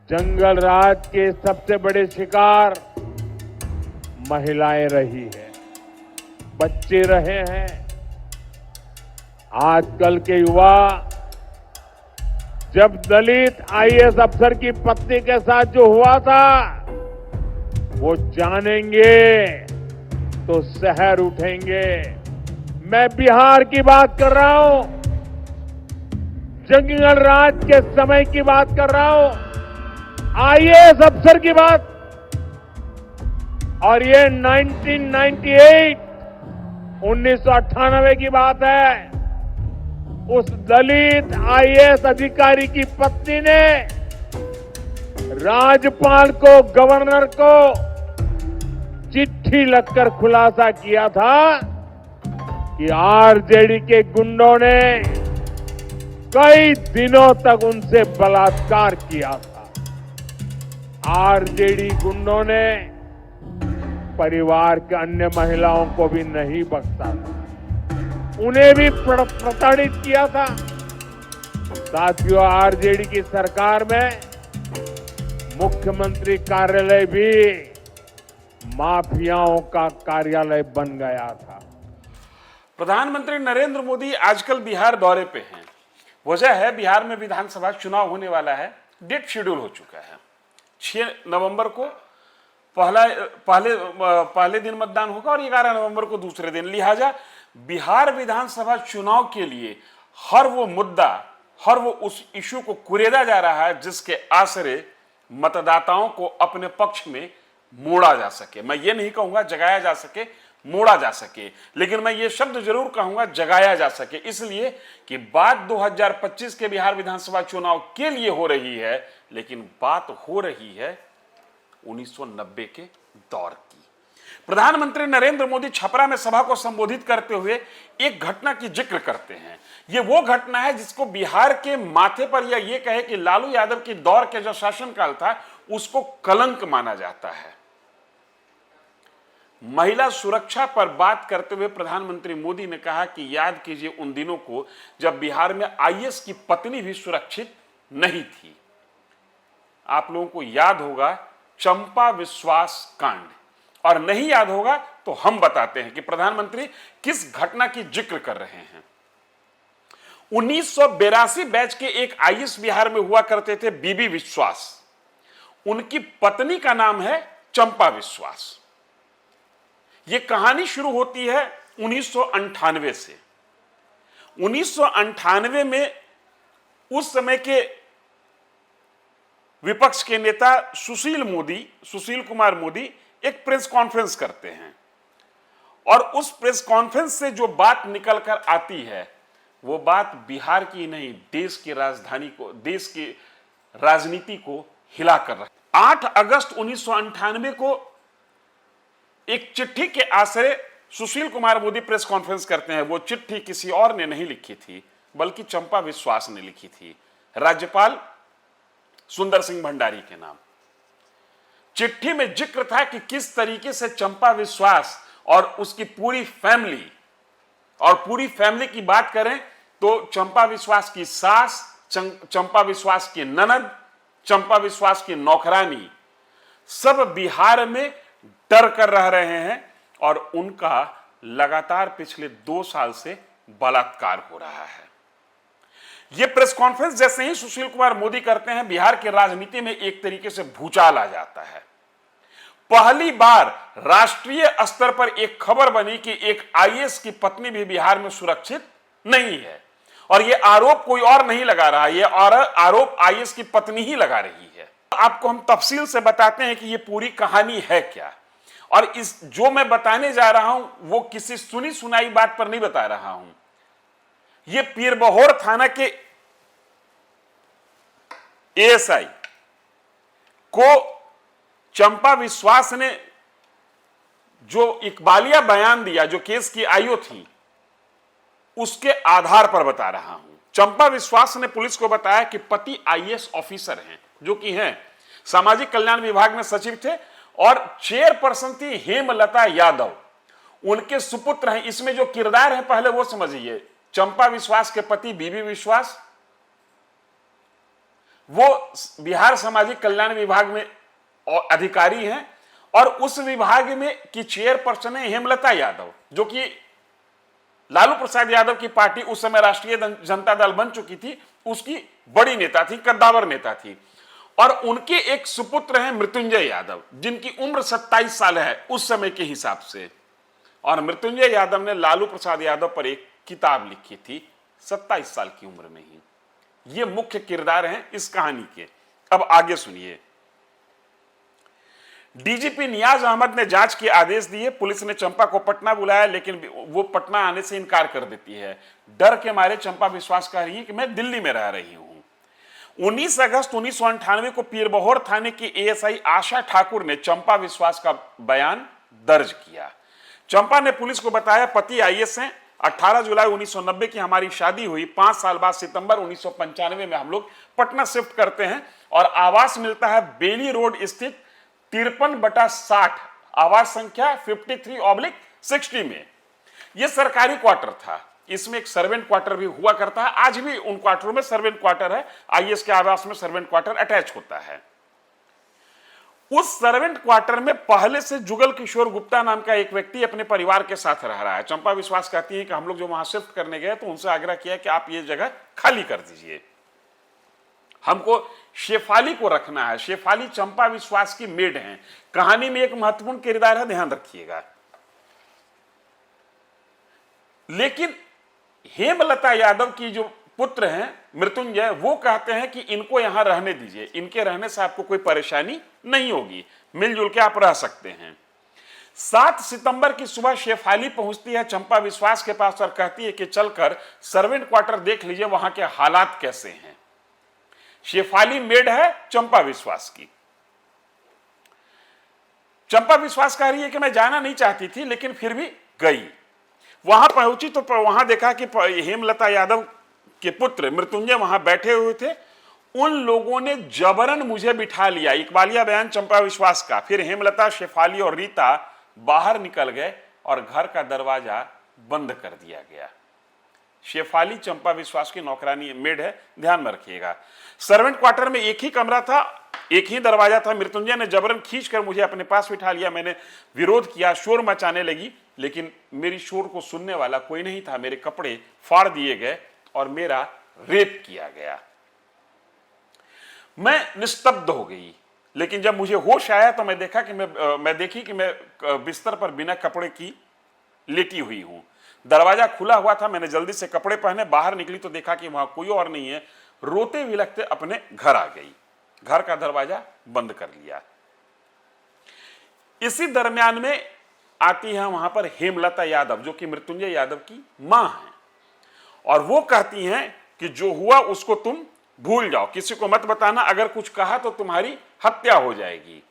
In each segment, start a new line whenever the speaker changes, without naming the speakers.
जंगल राज के सबसे बड़े शिकार महिलाएं रही है, बच्चे रहे हैं। आजकल के युवा जब दलित आईएएस अफसर की पत्नी के साथ जो हुआ था, वो जानेंगे तो शहर उठेंगे। मैं बिहार की बात कर रहा हूं, जंगल राज के समय की बात कर रहा हूं, आईएएस अफसर की बात। और ये 1998 1998 की बात है। उस दलित आईएएस अधिकारी की पत्नी ने राज्यपाल को, गवर्नर को चिट्ठी लिखकर खुलासा किया था कि आरजेडी के गुंडों ने कई दिनों तक उनसे बलात्कार किया था। आरजेडी गुंडों ने परिवार के अन्य महिलाओं को भी नहीं बख्शा था, उन्हें भी प्रताड़ित किया था। साथियों, आरजेडी की सरकार में मुख्यमंत्री कार्यालय भी माफियाओं का कार्यालय बन गया था।
प्रधानमंत्री नरेंद्र मोदी आजकल बिहार दौरे पे हैं। वजह है, बिहार में विधानसभा चुनाव होने वाला है। डेट शेड्यूल हो चुका है। 6 नवंबर को पहले दिन मतदान होगा और 11 नवंबर को दूसरे दिन। लिहाजा बिहार विधानसभा चुनाव के लिए हर वो मुद्दा, हर वो उस इश्यू को कुरेदा जा रहा है जिसके आसरे मतदाताओं को अपने पक्ष में मोड़ा जा सके। मैं ये नहीं कहूंगा जगाया जा सके, मोड़ा जा सके, लेकिन मैं ये शब्द जरूर कहूंगा जगाया जा सके, इसलिए कि बात 2025 के बिहार विधानसभा चुनाव के लिए हो रही है, लेकिन बात हो रही है 1990 के दौर की। प्रधानमंत्री नरेंद्र मोदी छपरा में सभा को संबोधित करते हुए एक घटना की जिक्र करते हैं। यह वो घटना है जिसको बिहार के माथे पर, या ये कहे कि लालू यादव के दौर के जो शासनकाल था उसको कलंक माना जाता है। महिला सुरक्षा पर बात करते हुए प्रधानमंत्री मोदी ने कहा कि याद कीजिए उन दिनों को जब बिहार में आईएएस की पत्नी भी सुरक्षित नहीं थी। आप लोगों को याद होगा चंपा विश्वास कांड, और नहीं याद होगा तो हम बताते हैं कि प्रधानमंत्री किस घटना की जिक्र कर रहे हैं। 1982 बैच के एक आईएएस बिहार में हुआ करते थे, बीबी विश्वास। उनकी पत्नी का नाम है चंपा विश्वास। यह कहानी शुरू होती है 1998 से। 1998 में उस समय के विपक्ष के नेता सुशील कुमार मोदी एक प्रेस कॉन्फ्रेंस करते हैं, और उस प्रेस कॉन्फ्रेंस से जो बात निकलकर आती है वो बात बिहार की नहीं, देश की राजधानी को, देश की राजनीति को हिला कर रहा। 8 अगस्त 1998 को एक चिट्ठी के आश्रय सुशील कुमार मोदी प्रेस कॉन्फ्रेंस करते हैं। वो चिट्ठी किसी और ने नहीं लिखी थी, बल्कि चंपा विश्वास ने लिखी थी, राज्यपाल सुंदर सिंह भंडारी के नाम। चिट्ठी में जिक्र था कि किस तरीके से चंपा विश्वास और उसकी पूरी फैमिली, और पूरी फैमिली की बात करें तो चंपा विश्वास की सास, चंपा विश्वास की ननद, चंपा विश्वास की नौकरानी, सब बिहार में डर कर रह रहे हैं, और उनका लगातार पिछले 2 साल से बलात्कार हो रहा है। यह प्रेस कॉन्फ्रेंस जैसे ही सुशील कुमार मोदी करते हैं, बिहार की राजनीति में एक तरीके से भूचाल आ जाता है। पहली बार राष्ट्रीय स्तर पर एक खबर बनी कि एक आईएएस की पत्नी भी बिहार में सुरक्षित नहीं है, और यह आरोप कोई और नहीं लगा रहा, यह आरोप आईएएस की पत्नी ही लगा रही है। आपको हम तफसील से बताते हैं कि यह पूरी कहानी है क्या, और इस जो मैं बताने जा रहा हूं वो किसी सुनी सुनाई बात पर नहीं बता रहा हूं। यह पीरबहोर थाना के एएसआई को चंपा विश्वास ने जो इकबालिया बयान दिया, जो केस की आईओ थी, उसके आधार पर बता रहा हूं। चंपा विश्वास ने पुलिस को बताया कि पति आईएएस ऑफिसर हैं, जो कि हैं सामाजिक कल्याण विभाग में सचिव थे, और चेयरपर्सन थी हेमलता यादव, उनके सुपुत्र हैं। इसमें जो किरदार है पहले वो समझिए। चंपा विश्वास के पति बीबी विश्वास, वो बिहार सामाजिक कल्याण विभाग में अधिकारी हैं और उस विभाग में की चेयरपर्सन है हेमलता यादव, जो कि लालू प्रसाद यादव की पार्टी उस समय राष्ट्रीय जनता दल बन चुकी थी, उसकी बड़ी नेता थी, कद्दावर नेता थी। और उनके एक सुपुत्र हैं मृत्युंजय यादव, जिनकी उम्र 27 साल है उस समय के हिसाब से। और मृत्युंजय यादव ने लालू प्रसाद यादव पर एक किताब लिखी थी 27 साल की उम्र में ही। ये मुख्य किरदार हैं इस कहानी के। अब आगे सुनिए। डीजीपी नियाज अहमद ने जांच के आदेश दिए। पुलिस ने चंपा को पटना बुलाया, लेकिन वो पटना आने से इनकार कर देती है। डर के मारे चंपा विश्वास कर रही है कि मैं दिल्ली में रह रही हूं। 19 अगस्त 1998 को पीरबहोर थाने की एएसआई आशा ठाकुर ने चंपा विश्वास का बयान दर्ज किया। चंपा ने पुलिस को बताया, पति आईएएस हैं, 18 जुलाई 1990 की हमारी शादी हुई। 5 साल बाद सितंबर 1995 में हम लोग पटना शिफ्ट करते हैं और आवास मिलता है बेली रोड स्थित 53/60 आवास संख्या 53/60 में। यह सरकारी क्वार्टर था। इसमें एक सर्वेंट क्वार्टर भी हुआ करता है। आज भी उन क्वार्टरों में सर्वेंट क्वार्टर है। आईएएस के आवास में सर्वेंट क्वार्टर अटैच होता है। उस सर्वेंट क्वार्टर में पहले से जुगल किशोर गुप्ता नाम का एक व्यक्ति अपने परिवार के साथ रह रहा है। चंपा विश्वास कहती है कि हम लोग जो वहां शिफ्ट करने गए तो उनसे आग्रह किया कि आप ये जगह खाली कर दीजिए, हमको शेफाली को रखना है। शेफाली चंपा विश्वास की मेड हैं। कहानी में एक महत्वपूर्ण किरदार है, ध्यान रखिएगा। लेकिन हेमलता यादव की जो पुत्र हैं मृत्युंजय, वो कहते हैं कि इनको यहां रहने दीजिए, इनके रहने से आपको कोई परेशानी नहीं होगी, मिलजुल के आप रह सकते हैं। 7 सितंबर की सुबह शेफाली पहुंचती है चंपा विश्वास के पास और कहती है कि चलकर सर्वेंट क्वार्टर देख लीजिए, वहां के हालात कैसे हैं। शेफाली मेड है चंपा विश्वास की। चंपा विश्वास कह रही है कि मैं जाना नहीं चाहती थी, लेकिन फिर भी गई। वहां पहुंची तो वहां देखा कि हेमलता यादव के पुत्र मृत्युंजय वहां बैठे हुए थे। उन लोगों ने जबरन मुझे बिठा लिया। इकबालिया बयान चंपा विश्वास का। फिर हेमलता, शेफाली और रीता बाहर निकल गए और घर का दरवाजा बंद कर दिया गया। शेफाली चंपा विश्वास की नौकरानी मेड है, ध्यान में रखिएगा। सर्वेंट क्वार्टर में एक ही कमरा था, एक ही दरवाजा था। मृत्युंजय ने जबरन खींचकर मुझे अपने पास बिठा लिया। मैंने विरोध किया, शोर मचाने लगी, लेकिन मेरी शोर को सुनने वाला कोई नहीं था। मेरे कपड़े फाड़ दिए गए और मेरा रेप किया गया। मैं निस्तब्ध हो गई, लेकिन जब मुझे होश आया तो मैं देखी कि मैं बिस्तर पर बिना कपड़े की लेटी हुई हूं। दरवाजा खुला हुआ था। मैंने जल्दी से कपड़े पहने, बाहर निकली तो देखा कि वहां कोई और नहीं है। रोते विलखते अपने घर आ गई। घर का दरवाजा बंद कर लिया। इसी दरमियान में आती है वहां पर हेमलता यादव, जो कि मृत्युंजय यादव की मां है, और वो कहती हैं कि जो हुआ उसको तुम भूल जाओ, किसी को मत बताना, अगर कुछ कहा तो तुम्हारी हत्या हो जाएगी।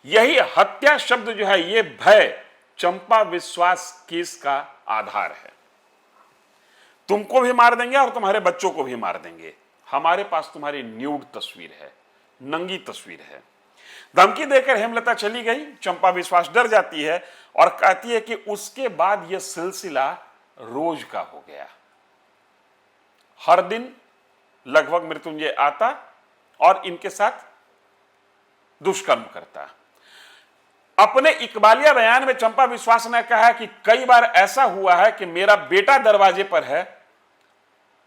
यही हत्या शब्द जो है, ये भय चंपा विश्वास केस का आधार है। तुमको भी मार देंगे और तुम्हारे बच्चों को भी मार देंगे। हमारे पास तुम्हारी न्यूड तस्वीर है, नंगी तस्वीर है। धमकी देकर हेमलता चली गई। चंपा विश्वास डर जाती है और कहती है कि उसके बाद यह सिलसिला रोज का हो गया। हर दिन लगभग मृत्युंजय आता और इनके साथ दुष्कर्म करता। अपने इकबालिया बयान में चंपा विश्वास ने कहा कि कई बार ऐसा हुआ है कि मेरा बेटा दरवाजे पर है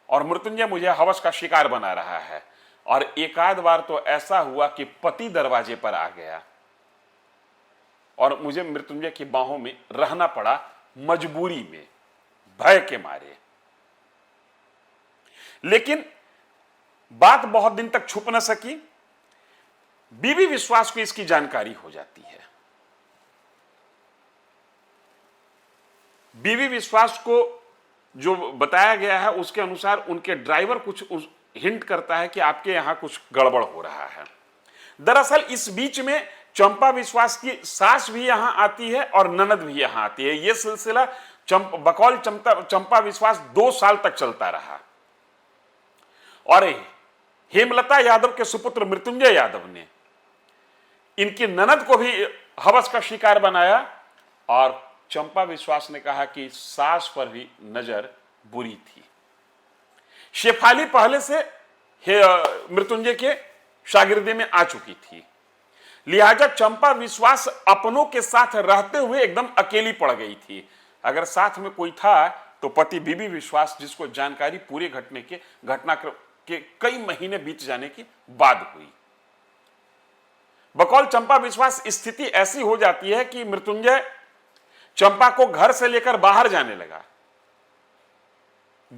और मृत्युंजय मुझे हवस का शिकार बना रहा है, और एक आध बार तो ऐसा हुआ कि पति दरवाजे पर आ गया और मुझे मृत्युंजय की बाहों में रहना पड़ा, मजबूरी में, भय के मारे। लेकिन बात बहुत दिन तक छुप न सकी। बीबी विश्वास को इसकी जानकारी हो जाती है। बीबी विश्वास को जो बताया गया है उसके अनुसार उनके ड्राइवर कुछ हिंट करता है कि आपके यहां कुछ गड़बड़ हो रहा है। दरअसल इस बीच में चंपा विश्वास की सास भी यहां आती है और ननद भी यहां आती है। यह सिलसिला बकौल चंपा विश्वास 2 साल तक चलता रहा और हेमलता यादव के सुपुत्र मृत्युंजय यादव ने इनकी ननद को भी हवस का शिकार बनाया और चंपा विश्वास ने कहा कि सास पर भी नजर बुरी थी। शेफाली पहले से मृत्युंजय के शागिर्दी में आ चुकी थी। लिहाजा चंपा विश्वास अपनों के साथ रहते हुए एकदम अकेली पड़ गई थी। अगर साथ में कोई था तो पति बीबी विश्वास, जिसको जानकारी पूरे घटनाक्रम के कई महीने बीत जाने के बाद हुई। बकौल चंपा विश्वास स्थिति ऐसी हो जाती है कि मृत्युंजय चंपा को घर से लेकर बाहर जाने लगा।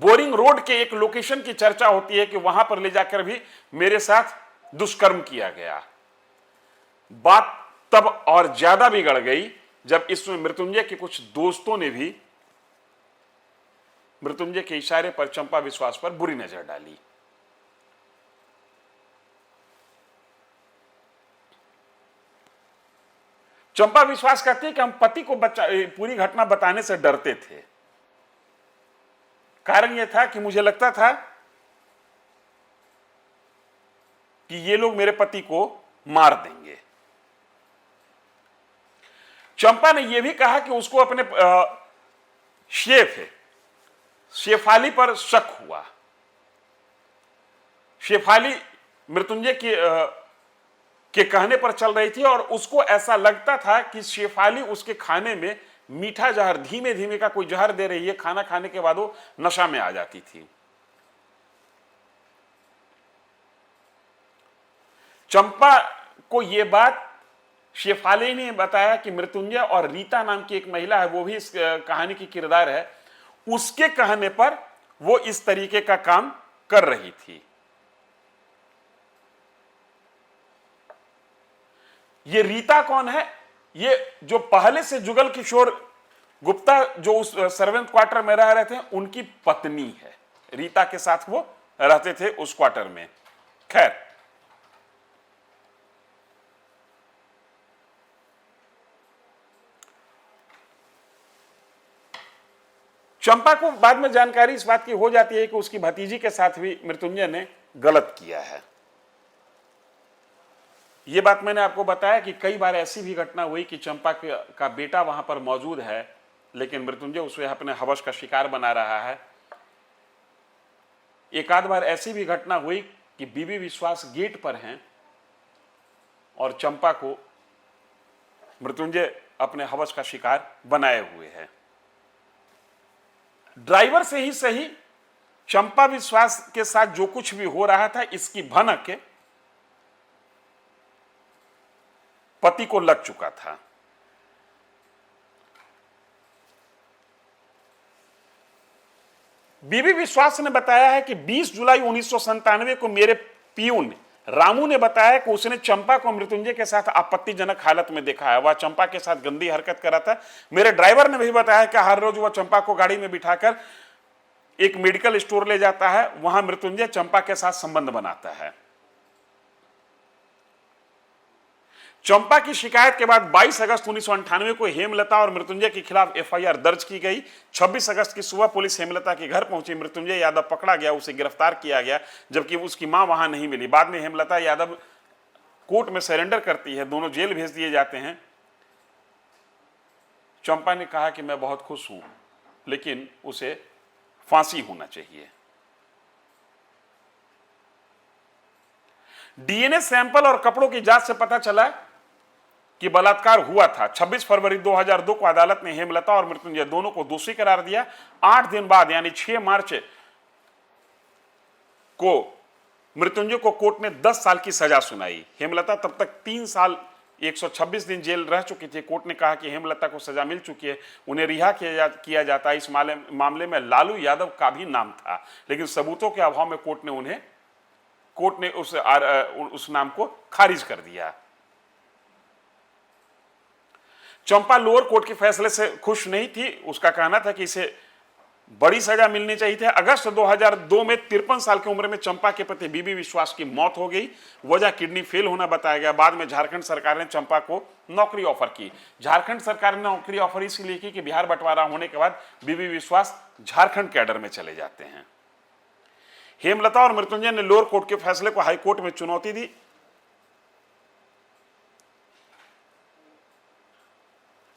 बोरिंग रोड के एक लोकेशन की चर्चा होती है कि वहां पर ले जाकर भी मेरे साथ दुष्कर्म किया गया। बात तब और ज्यादा बिगड़ गई जब इसमें मृत्युंजय के कुछ दोस्तों ने भी मृत्युंजय के इशारे पर चंपा विश्वास पर बुरी नजर डाली। चंपा विश्वास कहती है कि हम पति को पूरी घटना बताने से डरते थे। कारण यह था कि मुझे लगता था कि ये लोग मेरे पति को मार देंगे। चंपा ने यह भी कहा कि उसको अपने शेफाली पर शक हुआ। शेफाली मृत्युंजय के कहने पर चल रही थी और उसको ऐसा लगता था कि शेफाली उसके खाने में मीठा जहर, धीमे धीमे का कोई जहर दे रही है। खाना खाने के बाद वो नशा में आ जाती थी। चंपा को यह बात शेफाली ने बताया कि मृत्युंजय और रीता नाम की एक महिला है, वो भी इस कहानी की किरदार है, उसके कहने पर वो इस तरीके का काम कर रही थी। ये रीता कौन है? ये जो पहले से जुगल किशोर गुप्ता जो उस सर्वेंट क्वार्टर में रह रहे थे, उनकी पत्नी है। रीता के साथ वो रहते थे उस क्वार्टर में। खैर, चंपा को बाद में जानकारी इस बात की हो जाती है कि उसकी भतीजी के साथ भी मृत्युंजय ने गलत किया है। यह बात मैंने आपको बताया कि कई बार ऐसी भी घटना हुई कि चंपा का बेटा वहां पर मौजूद है, लेकिन मृत्युंजय उसे अपने हवस का शिकार बना रहा है। एक आध बार ऐसी भी घटना हुई कि बीबी विश्वास गेट पर हैं और चंपा को मृत्युंजय अपने हवस का शिकार बनाए हुए है। ड्राइवर से ही सही चंपा विश्वास के साथ जो कुछ भी हो रहा था, इसकी भनक पति को लग चुका था। बीबी विश्वास ने बताया है कि 20 जुलाई 1997 को मेरे पियून रामू ने बताया कि उसने चंपा को मृत्युंजय के साथ आपत्तिजनक हालत में देखा है। वह चंपा के साथ गंदी हरकत कर रहा था। मेरे ड्राइवर ने भी बताया कि हर रोज वह चंपा को गाड़ी में बिठाकर एक मेडिकल स्टोर ले जाता है, वहां मृत्युंजय चंपा के साथ संबंध बनाता है। चंपा की शिकायत के बाद 22 अगस्त 1998 को हेमलता और मृत्युंजय के खिलाफ एफआईआर दर्ज की गई। 26 अगस्त की सुबह पुलिस हेमलता के घर पहुंची। मृत्युंजय यादव पकड़ा गया, उसे गिरफ्तार किया गया, जबकि उसकी मां वहां नहीं मिली। बाद में हेमलता यादव कोर्ट में सरेंडर करती है, दोनों जेल भेज दिए जाते हैं। चंपा ने कहा कि मैं बहुत खुश हूं, लेकिन उसे फांसी होना चाहिए। डीएनए सैंपल और कपड़ों की जांच से पता चला कि बलात्कार हुआ था। 26 फरवरी 2002 को अदालत ने हेमलता और मृत्युंजय दोनों को दोषी करार दिया। 8 दिन बाद यानी 6 मार्च को मृत्युंजय को कोर्ट ने 10 साल की सजा सुनाई। हेमलता तब तक 3 साल 126 दिन जेल रह चुकी थी। कोर्ट ने कहा कि हेमलता को सजा मिल चुकी है, उन्हें रिहा किया जाता है। इस मामले में लालू यादव का भी नाम था, लेकिन सबूतों के अभाव में कोर्ट ने उस नाम को खारिज कर दिया। चंपा लोअर कोर्ट के फैसले से खुश नहीं थी। उसका कहना था कि इसे बड़ी सजा मिलनी चाहिए थी। अगस्त 2002 में 53 साल की उम्र में चंपा के पति बीबी विश्वास की मौत हो गई। वजह किडनी फेल होना बताया गया। बाद में झारखंड सरकार ने चंपा को नौकरी ऑफर की। झारखंड सरकार ने नौकरी ऑफर इसलिए की कि बिहार बंटवारा होने के बाद बीबी विश्वास झारखंड कैडर में चले जाते हैं। हेमलता और मृत्युंजय ने लोअर कोर्ट के फैसले को हाई कोर्ट में चुनौती दी।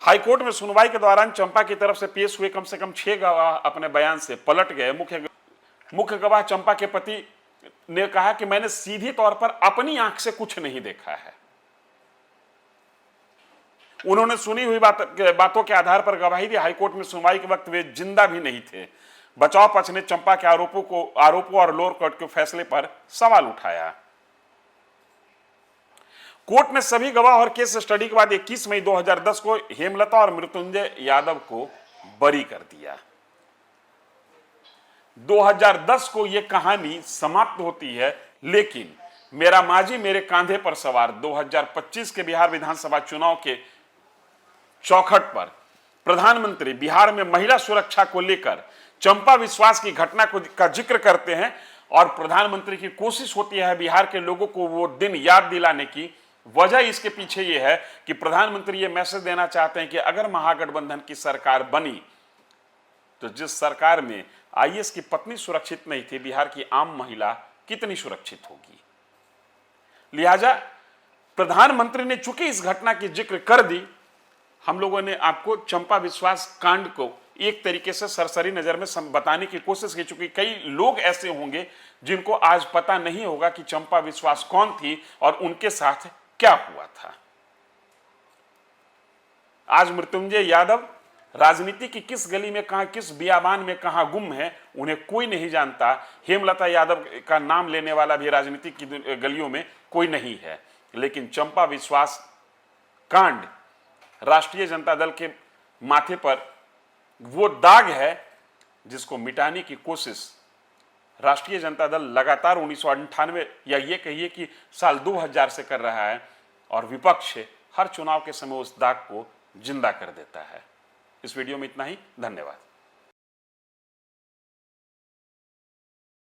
हाईकोर्ट में सुनवाई के दौरान चंपा की तरफ से पेश हुए कम से कम 6 गवाह अपने बयान से पलट गए। मुख्य गवाह चंपा के पति ने कहा कि मैंने सीधी तौर पर अपनी आंख से कुछ नहीं देखा है। उन्होंने सुनी हुई बातों के आधार पर गवाही दी। हाईकोर्ट में सुनवाई के वक्त वे जिंदा भी नहीं थे। बचाव पक्ष ने चंपा के आरोपों और लोअर कोर्ट के फैसले पर सवाल उठाया। कोर्ट ने सभी गवाह और केस स्टडी के बाद 21 मई 2010 को हेमलता और मृत्युंजय यादव को बरी कर दिया। 2010 को यह कहानी समाप्त होती है, लेकिन मेरा मांझी मेरे कांधे पर सवार 2025 के बिहार विधानसभा चुनाव के चौखट पर प्रधानमंत्री बिहार में महिला सुरक्षा को लेकर चंपा विश्वास की घटना का जिक्र करते हैं और प्रधानमंत्री की कोशिश होती है बिहार के लोगों को वो दिन याद दिलाने की। वजह इसके पीछे ये है कि प्रधानमंत्री ये मैसेज देना चाहते हैं कि अगर महागठबंधन की सरकार बनी तो जिस सरकार में आईएएस की पत्नी सुरक्षित नहीं थी, बिहार की आम महिला कितनी सुरक्षित होगी। लिहाजा प्रधानमंत्री ने चूंकि इस घटना की जिक्र कर दी, हम लोगों ने आपको चंपा विश्वास कांड को एक तरीके से सरसरी नजर में बताने की कोशिश की। चूंकि कई लोग ऐसे होंगे जिनको आज पता नहीं होगा कि चंपा विश्वास कौन थी और उनके साथ क्या हुआ था। आज मृत्युंजय यादव राजनीति की किस गली में कहां, किस बियाबान में कहां गुम है, उन्हें कोई नहीं जानता। हेमलता यादव का नाम लेने वाला भी राजनीति की गलियों में कोई नहीं है। लेकिन चंपा विश्वास कांड राष्ट्रीय जनता दल के माथे पर वो दाग है जिसको मिटाने की कोशिश राष्ट्रीय जनता दल लगातार 1998 या ये कहिए कि साल 2000 से कर रहा है, और विपक्ष हर चुनाव के समय उस दाग को जिंदा कर देता है। इस वीडियो में इतना ही। धन्यवाद।